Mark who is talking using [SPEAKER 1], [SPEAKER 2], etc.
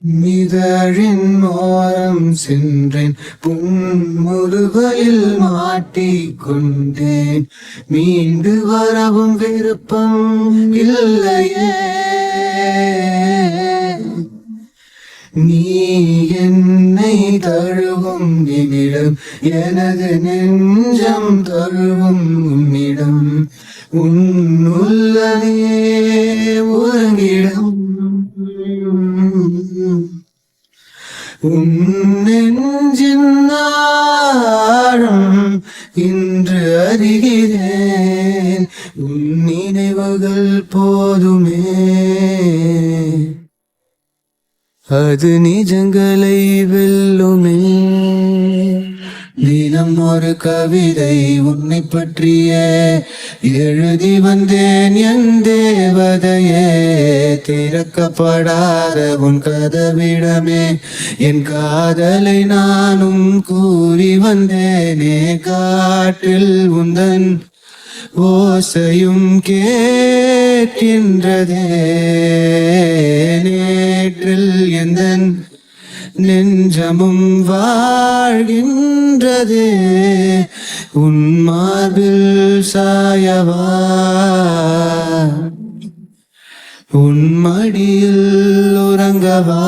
[SPEAKER 1] மிதழின் ஓரம் சென்றேன், புன்முறுவலில் மாட்டிக்கொண்டேன். மீண்டு வரவும் விருப்பம் இல்லையே. நீ என்னை தழுவும் நிமிடம், எனது நெஞ்சம் தழுவும் உன்னிடம். உள்ளதே உறங்கிடம். உன் நெஞ்சின் ஆழம் இன்று அறிகிறேன். உன் நினைவுகள் போதுமே, அது நிஜங்களை வெல்லுமே. தினம் ஒரு கவிதை உன்னை பற்றிய எழுதி வந்தேன் என் தேவதையே. திறக்கப்படாத உன் கதவிடமே என் காதலை நானும் கூறி வந்தேனே. காற்றில் உந்தன் ஓசையும் கேட்கின்றதே, நேற்றில் எந்தன் நெஞ்சமும் வாழ்கின்றதே. உன் மார்பில் சாயவா, உன் மடியில் உறங்கவா.